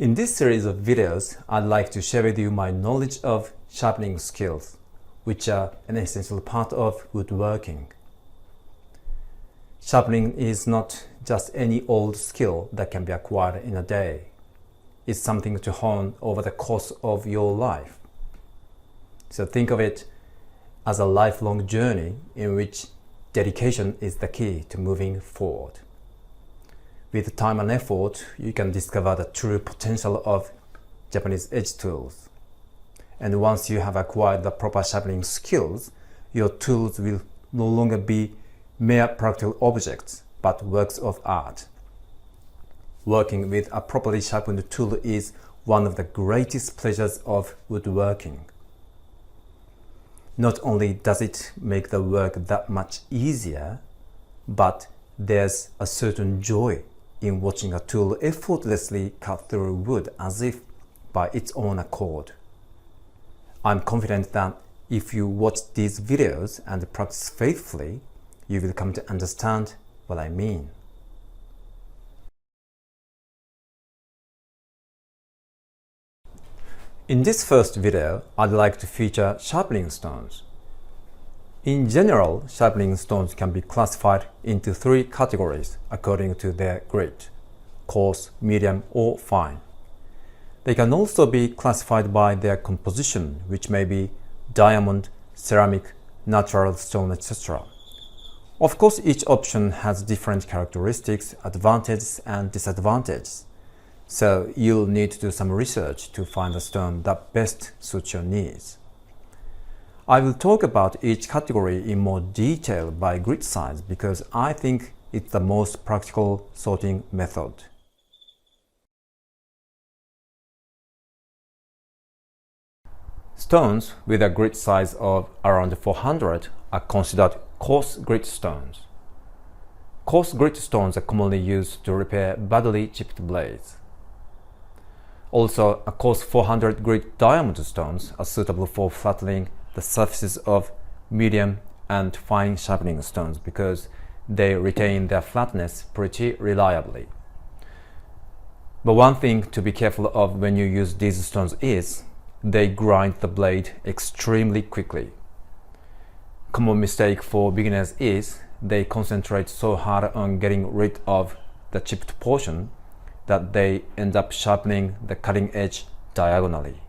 In this series of videos, I'd like to share with you my knowledge of sharpening skills, which are an essential part of woodworking. Sharpening is not just any old skill that can be acquired in a day. It's something to hone over the course of your life. So think of it as a lifelong journey in which dedication is the key to moving forward. With time and effort, you can discover the true potential of Japanese edge tools. And once you have acquired the proper sharpening skills, your tools will no longer be mere practical objects, but works of art. Working with a properly sharpened tool is one of the greatest pleasures of woodworking. Not only does it make the work that much easier, but there's a certain joy in watching a tool effortlessly cut through wood as if by its own accord. I'm confident that if you watch these videos and practice faithfully, you will come to understand what I mean. In this first video, I'd like to feature sharpening stones. In general, sharpening stones can be classified into three categories according to their grade: coarse, medium, or fine. They can also be classified by their composition, which may be diamond, ceramic, natural stone, etc. Of course, each option has different characteristics, advantages, and disadvantages. So you'll need to do some research to find the stone that best suits your needs. I will talk about each category in more detail by grit size because I think it's the most practical sorting method. Stones with a grit size of around 400 are considered coarse grit stones. Coarse grit stones are commonly used to repair badly chipped blades. Also, a coarse 400 grit diamond stones are suitable for flattening the surfaces of medium and fine sharpening stones because they retain their flatness pretty reliably. But one thing to be careful of when you use these stones is they grind the blade extremely quickly. Common mistake for beginners is they concentrate so hard on getting rid of the chipped portion that they end up sharpening the cutting edge diagonally.